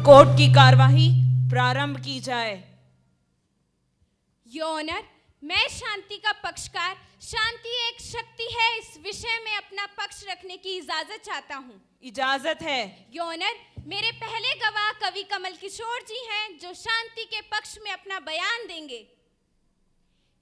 Court की कार्यवाही प्रारंभ की जाए। योर ऑनर, मैं शांति का पक्षकार, शांति एक शक्ति है, इस विषय में अपना पक्ष रखने की इजाजत चाहता हूँ। इजाजत है। योर ऑनर, मेरे पहले गवाह कवि कमल किशोर जी हैं जो शांति के पक्ष में अपना बयान देंगे।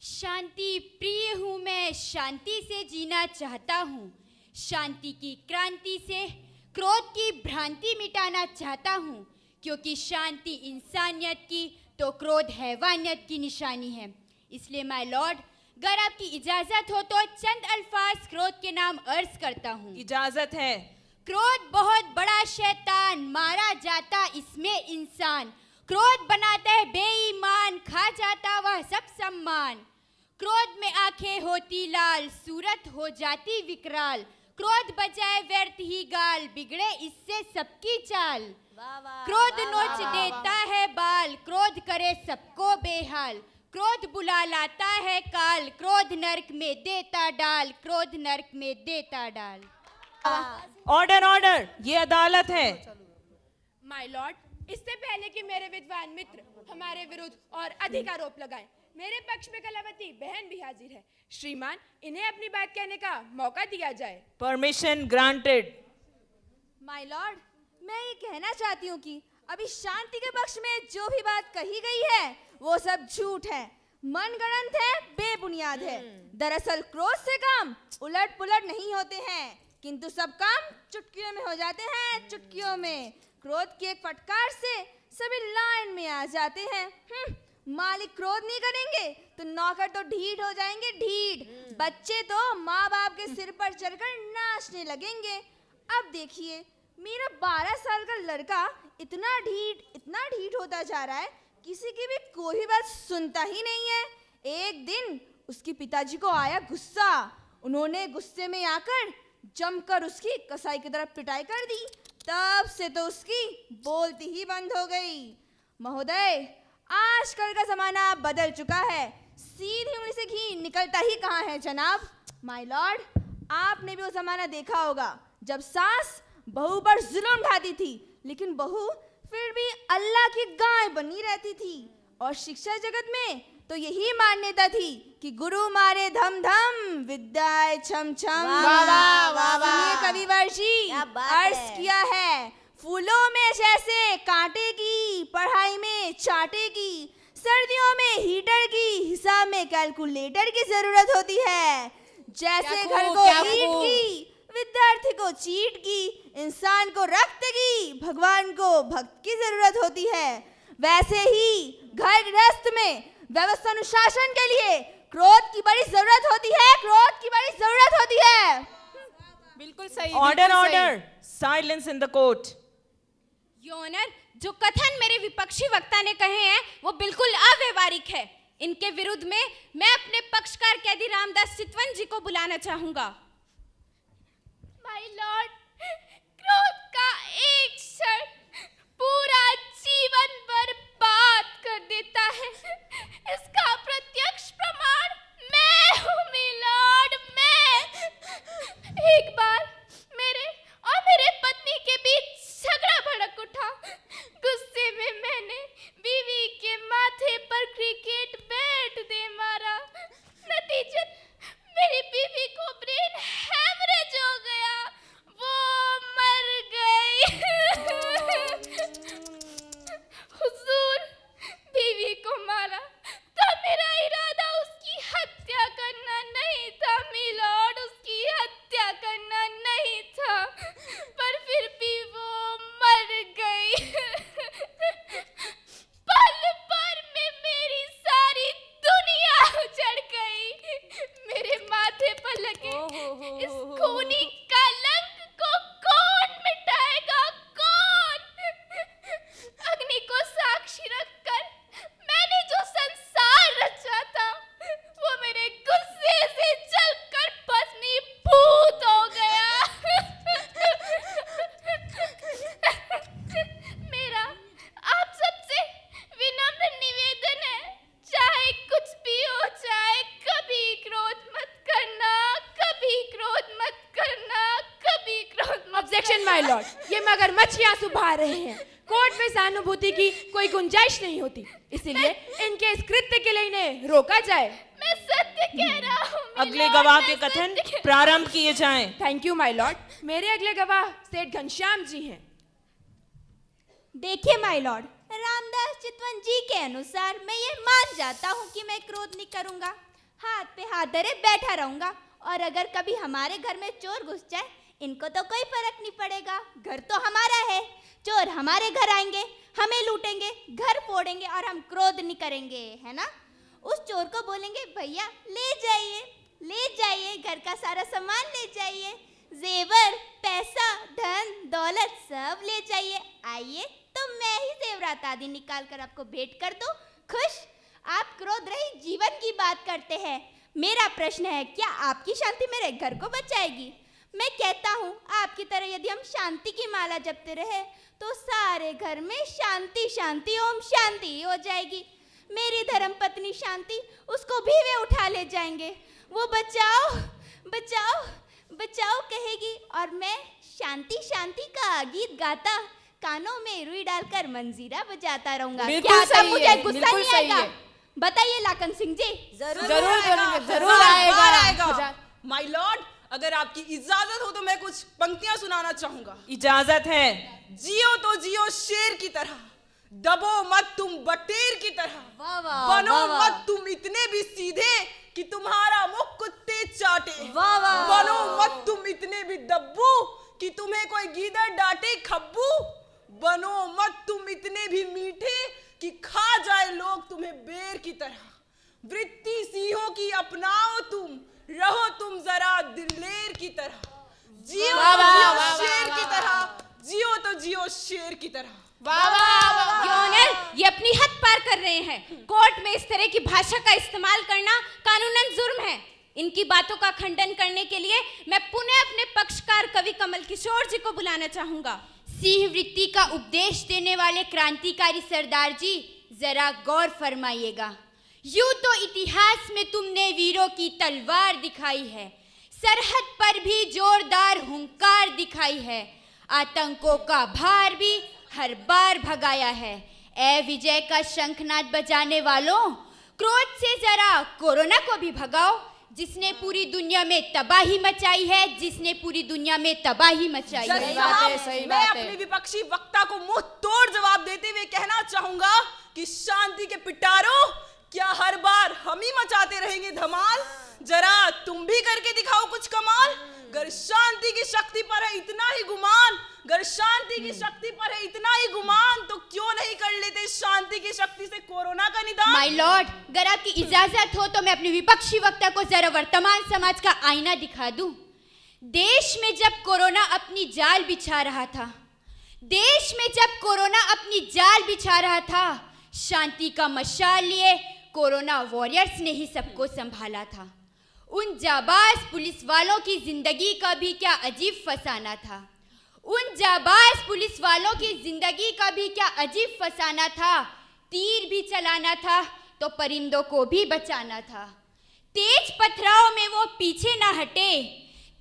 शांति प्रिय हूँ मैं, शांति से जीना चाहता हूँ। शांति की क्रांति से क्रोध की भ्रांति मिटाना चाहता हूँ, क्योंकि शांति इंसानियत की तो क्रोध हैवानियत की निशानी है। इसलिए माय लॉर्ड, अगर आपकी इजाजत हो तो चंद अल्फाज क्रोध के नाम अर्ज करता हूँ। इजाजत है। क्रोध बहुत बड़ा शैतान, मारा जाता इसमें इंसान। क्रोध बनाता है बेईमान, खा जाता वह सब सम्मान। क्रोध में आंखें होती लाल, सूरत हो जाती विकराल। क्रोध बजाए व्यर्थ ही गाल, बिगड़े इससे सबकी चाल। क्रोध नोच देता है बाल, क्रोध करे सबको बेहाल। क्रोध बुला लाता है काल, क्रोध नरक में देता डाल, क्रोध नरक में देता डाल। ऑर्डर ऑर्डर, ये अदालत है। माय लॉर्ड, इससे पहले कि मेरे विद्वान मित्र हमारे विरुद्ध और अधिक आरोप लगाएं, मेरे पक्ष में कलावती बहन भी हाजिर है। श्रीमान, इन्हें अपनी बात कहने का मौका दिया जाए। Permission granted. माय लॉर्ड, मैं ये कहना चाहती हूँ कि अभी शांति के पक्ष में जो भी बात कही गई है वो सब झूठ है, मनगढ़ंत है, बेबुनियाद है। दरअसल क्रोध से काम उलट पुलट नहीं होते हैं, किंतु सब काम चुटकियों में हो जाते हैं, चुटकियों में। क्रोध की एक फटकार से सभी लाइन में आ जाते हैं। मालिक क्रोध नहीं करेंगे तो नौकर तो ढीठ हो जाएंगे, ढीठ। बच्चे तो माँ बाप के सिर पर चढ़कर नाचने लगेंगे। अब देखिए, मेरा 12 साल का लड़का इतना ढीठ होता जा रहा है, किसी की भी कोई बात सुनता ही नहीं है। एक दिन उसके पिताजी को आया गुस्सा, उन्होंने गुस्से में आकर जमकर उसकी कसाई की तरफ पिटाई कर दी। तब से तो उसकी बोलती ही बंद हो गई। महोदय, आजकल का जमाना बदल चुका है, सीधी उंगली से घी निकलता ही कहाँ है जनाब। माय लॉर्ड, आपने भी वो जमाना देखा होगा जब सास बहू पर जुल्म ढाती थी, लेकिन बहू फिर भी अल्लाह की गाय बनी रहती थी। और शिक्षा जगत में तो यही मान्यता थी कि गुरु मारे धम धम, विद्याए छम छम। सुनिए कविवर जी, अर्ज किया है, फूलों में जैसे कांटे की, पढ़ाई में चाटे की, सर्दियों में हीटर की, हिसाब में कैलकुलेटर की जरूरत होती है। जैसे घर को ईंट की, विद्यार्थी को चीट की, इंसान को रक्त की, भगवान को भक्त की जरूरत होती है, वैसे ही घर गृहस्थ में व्यवस्था अनुशासन के लिए क्रोध की बड़ी जरूरत होती है, क्रोध की बड़ी जरूरत होती है। बिल्कुल सही। Order order, silence in the court. Your honour, जो कथन मेरे विपक्षी वक्ता ने कहे हैं वो बिल्कुल अव्यवहारिक है। इनके विरुद्ध में मैं अपने पक्षकार कैदी रामदास चितवन जी को बुलाना चाहूंगा। माय लॉर्ड, क्रोध का एक क्षण पूरा जीवन बर्बाद कर देता है। इसका प्रत्यक्ष प्रमाण मैं हूँ मिलॉर्ड, मैं। एक बार मेरे और मेरे पत्नी के बीच झगड़ा भड़क उठा। गुस्से में मैंने बीवी के माथे पर क्रिकेट बैट दे मारा। नतीजतन मेरी बीवी को ब्रेन हैमरेज हो गया, वो मर गई। हुजूर, बीवी को मारा तो मेरा इरादा उसकी हत्या करना नहीं था मिलॉर्ड, उसकी हत्या करना नहीं था, पर फिर भी वो मर गई। पल भर में मेरी सारी दुनिया उजड़ गई। मेरे माथे पर लगे इस खूनी कलंक को कौन मिटाएगा, कौन? अग्नि को साक्षी रखकर मैंने जो संसार रचा था वो मेरे गुस्से से जलकर भस्मीभूत हो गया। मेरा आप सबसे विनम्र निवेदन है, चाहे कुछ भी हो जाए, कभी क्रोध मत करना, कभी क्रोध मत करना, कभी क्रोध मत। ऑब्जेक्शन माय लॉर्ड, ये मगरमच्छ आंसू बहा रहे हैं। कोर्ट में सहानुभूति की कोई गुंजाइश नहीं होती, इसलिए इनके इस कृत्य के लिए इन्हें रोका जाए। मैं सत्य कह रहा हूँ अगले गवाह के कथन प्रारंभ किए जाएं। Thank you my Lord. मेरे अगले गवाह सेठ घनश्याम जी हैं। देखिए माय लॉर्ड, रामदास चितवन जी के अनुसार मैं ये मान जाता हूँ कि मैं क्रोध नहीं करूँगा, हाथ पे हाथ धरे बैठा रहूँगा, और अगर कभी हमारे घर में चोर घुस जाए इनको तो कोई फर्क नहीं पड़ेगा, घर तो हमारा है, चोर हमारे घर आएंगे, हमें लूटेंगे, घर फोड़ेंगे और हम क्रोध नहीं करेंगे, है ना। उस चोर को बोलेंगे भैया ले जाइए घर का सारा सामान ले जाइए, जेवर पैसा धन दौलत सब ले जाइए, आइए तो मैं ही जेवरात आदि निकाल कर आपको भेंट कर दूं, खुश। आप क्रोध रहित जीवन की बात करते हैं, मेरा प्रश्न है क्या आपकी शांति मेरे घर को बचाएगी? मैं कहता हूँ आपकी तरह यदि हम शांति की माला जपते रहे तो सारे घर में शांति शांति ओम शांति हो जाएगी। मेरी धर्म पत्नी शांति, उसको भी वे उठा ले जाएंगे, वो बचाओ बचाओ बचाओ कहेगी और मैं शांति शांति का गीत गाता कानों में रुई डालकर मंजीरा बजाता रहूंगा। क्या सब मुझे गुस्सा नहीं आएगा? बताइए लाखन सिंह जी। जरूर आएगा। माय लॉर्ड, अगर आपकी इजाजत हो तो मैं कुछ पंक्तियां सुनाना चाहूंगा। इजाजत है। जियो तो जियो शेर की तरह, दबो मत तुम बटेर की तरह, वाह वाह, बनो वाह वाह। मत तुम इतने भी सीधे कि तुम्हारा मुख कुत्ते चाटे, वाह वाह। बनो मत तुम इतने भी दब्बू कि तुम्हें कोई गीदड़ डांटे खब्बू, बनो मत तुम इतने भी मीठे कि खा जाए लोग तुम्हें बेर की तरह, वृत्ति सिंहों की अपनाओ तुम, रहो तुम जरा दिलेर की तरह, जियो तो जियो शेर की तरह, जियो तो जियो शेर की तरह। योनर, ये अपनी हद पार कर रहे हैं। कोर्ट में इस तरह की भाषा का इस्तेमाल करना कानूनन जुर्म है। इनकी बातों का खंडन करने के लिए मैं पुनः अपने पक्षकार कवि कमल किशोर जी को बुलाना चाहूंगा। सिंह वृत्ति का उपदेश देने वाले क्रांतिकारी सरदार जी, जरा गौर फरमाइएगा। यूं तो इतिहास में तुमने वीरों की तलवार दिखाई है, सरहद पर भी जोरदार हुंकार दिखाई है, आतंकों का भार भी हर बार भगाया है। ए विजय का शंखनाद बजाने वालों, क्रोध से जरा कोरोना को भी भगाओ, जिसने पूरी दुनिया में तबाही मचाई है, जिसने पूरी दुनिया में तबाही मचाई है। मैं अपने विपक्षी वक्ता को मुंह तोड़ जवाब देते हुए कहना चाहूंगा कि शांति के पिटारों, क्या हर बार हम ही मचाते रहेंगे धमाल? जरा तुम भी करके दिखाओ कुछ कमाल। गर शांति की शक्ति पर है इतना ही गुमान, गर शांति की शक्ति पर है इतना ही गुमान, तो क्यों नहीं कर लेते शांति की शक्ति से कोरोना का निदान? माय लॉर्ड, अगर आपकी इजाजत हो तो मैं अपने विपक्षी वक्ता को जरा वर्तमान समाज का आईना दिखा दूं। देश में जब कोरोना अपनी जाल बिछा रहा था, देश में जब कोरोना अपनी जाल बिछा रहा था, शांति का मशाल लिए कोरोना वॉरियर्स ने ही सबको संभाला था। उन जाबाज पुलिस वालों की जिंदगी का भी क्या अजीब फसाना था, उन जाबाज पुलिस वालों की जिंदगी का भी क्या अजीब फसाना था। तीर भी चलाना था तो परिंदों को भी बचाना था। तेज पथराव में वो पीछे ना हटे,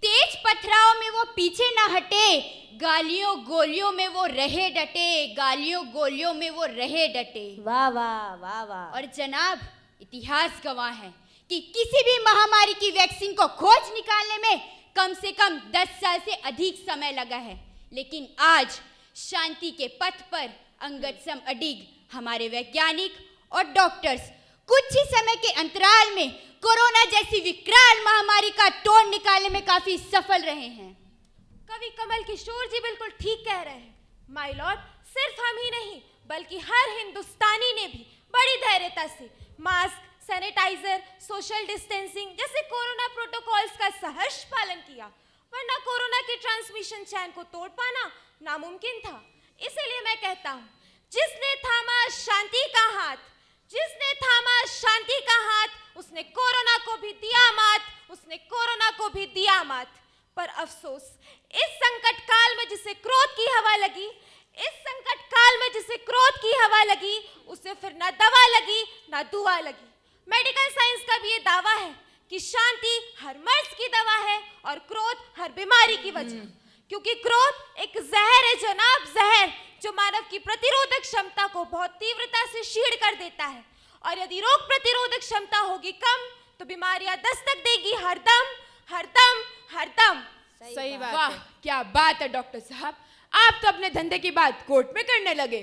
तेज पथराव में वो पीछे ना हटे, गालियों गोलियों में वो रहे डटे, गालियों गोलियों में वो रहे डटे। वाह वाह वाह वाह। और जनाब, इतिहास गवाह है कि किसी भी महामारी की वैक्सीन को खोज निकालने में कम से कम 10 साल से अधिक समय लगा है, लेकिन आज शांति के पथ पर अंगद सम अडिग हमारे वैज्ञानिक और डॉक्टर्स कुछ ही समय के अंतराल में कोरोना जैसी विकराल महामारी का तोड़ निकालने में काफी सफल रहे हैं। कवि कमल किशोर जी बिल्कुल ठीक कह रहे हैं माय लॉर्ड। सिर्फ हम ही नहीं बल्कि हर हिंदुस्तानी ने भी बड़ी धैर्यता से मास्क, सैनिटाइजर, सोशल डिस्टेंसिंग जैसे कोरोना प्रोटोकॉल्स का सहर्ष पालन किया, वरना कोरोना की ट्रांसमिशन चैन को तोड़ पाना नामुमकिन था। इसीलिए मैं कहता हूँ, जिसने थामा शांति का हाथ, जिसने थामा शांति का हाथ, उसने कोरोना को भी दिया मात, उसने कोरोना को भी दिया मात। पर अफसोस, इस संकट काल में जिसे क्रोध की हवा लगी, इस संकट काल में जिसे क्रोध की हवा लगी, उसे फिर ना दवा लगी ना दुआ लगी। मेडिकल साइंस का भी ये दावा है कि शांति हर मर्ज की दवा है और क्रोध हर बीमारी की वजह, क्योंकि क्रोध एक जहर है जनाब, जहर, जो मानव की प्रतिरोधक क्षमता को बहुत तीव्रता से क्षीण कर देता है। और यदि रोग प्रतिरोधक क्षमता होगी कम तो बीमारियां दस्तक देगी हरदम हरदम हरदम। सही बात वाह, है। क्या बात है डॉक्टर साहब, आप तो अपने धंधे की बात कोर्ट में करने लगे।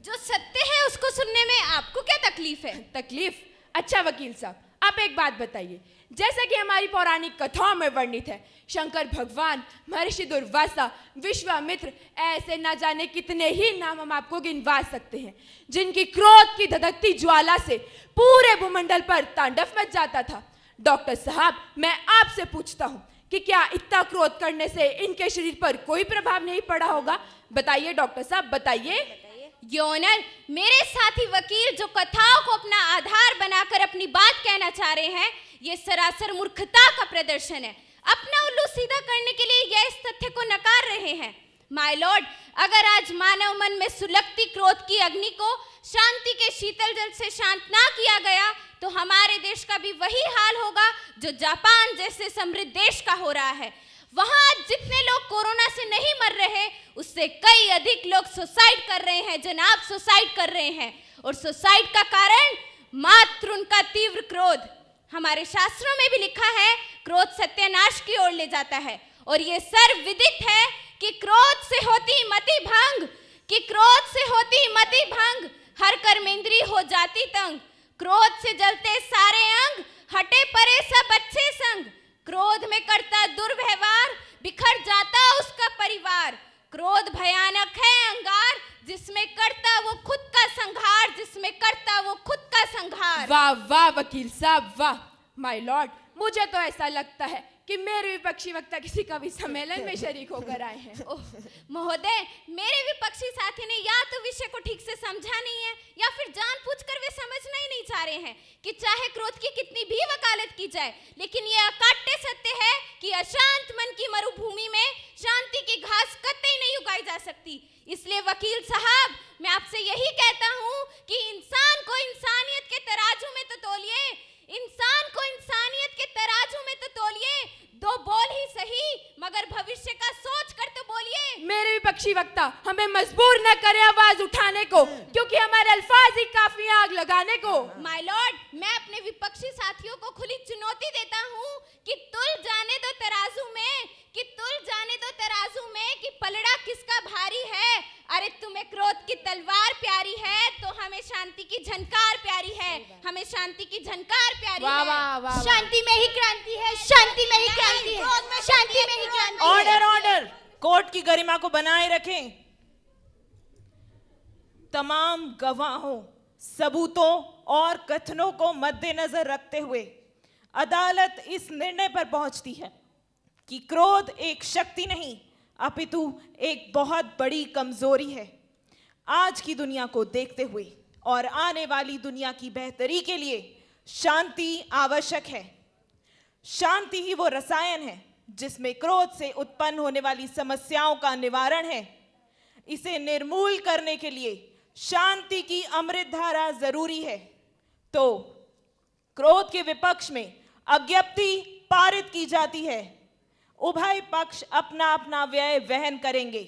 जो सत्य है उसको सुनने में आपको क्या तकलीफ है? तकलीफ? अच्छा वकील साहब, आप एक बात बताइए, जैसा कि हमारी पौराणिक कथाओं में वर्णित है, शंकर भगवान, महर्षि दुर्वासा, विश्वामित्र, ऐसे ना जाने कितने ही नाम हम आपको गिनवा सकते हैं जिनकी क्रोध की धधकती ज्वाला से पूरे भूमंडल पर तांडव मच जाता था। डॉक्टर साहब, मैं आपसे पूछता हूँ कि क्या इतना क्रोध करने से इनके शरीर पर कोई प्रभाव नहीं पड़ा होगा? बताइए डॉक्टर साहब, बताइए। योनल, मेरे साथी वकील जो कथाओं को अपना आधार बनाकर अपनी बात कहना चाह रहे हैं, ये सरासर मूर्खता का प्रदर्शन है। अपना उल्लू सीधा करने के लिए यह इस तथ्य को नकार रहे हैं। माय लॉर्ड, अगर आज मानव मन में सुलगती क्रोध की अग्नि को शांति के शीतल जल से शांत ना किया गया तो हमारे देश का भी वही हाल होगा जो जापान जैसे समृद्ध देश का हो रहा है। वहां जितने लोग कोरोना से नहीं मर रहे, उससे कई अधिक लोग सुसाइड कर रहे हैं जनाब, सुसाइड कर रहे हैं। और सुसाइड का कारण मात्र उनका तीव्र क्रोध। हमारे शास्त्रों में भी लिखा है, क्रोध सत्यानाश की ओर ले जाता है। और ये सर्वविदित है कि क्रोध से होती मति भंग, कि क्रोध से होती मति भंग, हर कर्मेंद्री हो जाती तंग। क्रोध से जलते सारे अंग, हटे परे सब अच्छे संग। क्रोध में करता दुर्व्यवहार, बिखर जाता उसका परिवार। क्रोध भयानक है अंगार, जिसमें करता वो खुद का संहार, जिसमें करता वो खुद का संहार। वाह वाह वकील साहब, वाह। माय लॉर्ड, मुझे तो ऐसा लगता है कि मेरे विपक्षी वक्ता किसी कवि सम्मेलन में शरीक होकर आए हैं। महोदय, मेरे विपक्षी साथी ने या तो विषय को ठीक से समझा नहीं है या फिर जानबूझकर वे समझना ही नहीं चाह रहे हैं कि चाहे क्रोध की कितनी भी वकालत की जाए, लेकिन यह अकाट्य सत्य है कि अशांत मन की मरुभूमि में शांति की घास कतई नहीं उगाई जा सकती। इसलिए वकील साहब, मैं आपसे यही कहता हूँ कि इंसान को इंसानियत के तराजू में तो तोलिए, इंसान को इंसानियत के तराजू में तो तोलिए। दो बोल ही सही, मगर भविष्य का सोच कर तो बोलिए। मेरे विपक्षी वक्ता हमें मजबूर न करे आवाज उठाने को, क्योंकि हमारे अल्फाज ही काफी हैं आग लगाने को। माय लॉर्ड, मैं अपने विपक्षी साथियों को खुली चुनौती देता हूँ कि तुल जाने दो तराजू में, कि तुल जाने दो तराजू में कि पलड़ा किसका भारी है। अरे तुम्हें क्रोध की तलवार प्यारी है तो हमें शांति की झनकार प्यारी है, हमें शांति की झनकार प्यारी वाह है। वाह वाह। शांति में ही क्रांति है, शांति में ही क्रांति है, शांति में ही क्रांति है। ऑर्डर ऑर्डर, कोर्ट की गरिमा को बनाए रखें। तमाम गवाहों, सबूतों और कथनों को मद्देनजर रखते हुए अदालत इस निर्णय पर पहुंचती है कि क्रोध एक शक्ति नहीं अपितु एक बहुत बड़ी कमजोरी है। आज की दुनिया को देखते हुए और आने वाली दुनिया की बेहतरी के लिए शांति आवश्यक है। शांति ही वो रसायन है जिसमें क्रोध से उत्पन्न होने वाली समस्याओं का निवारण है। इसे निर्मूल करने के लिए शांति की अमृत धारा जरूरी है। तो क्रोध के विपक्ष में अज्ञप्ति पारित की जाती है। उभय पक्ष अपना अपना व्यय वहन करेंगे।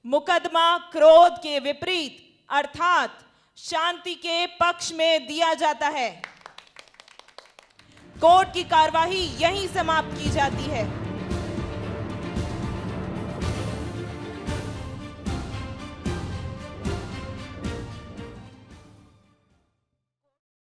मुकदमा क्रोध के विपरीत अर्थात शांति के पक्ष में दिया जाता है। कोर्ट की कार्यवाही यहीं समाप्त की जाती है।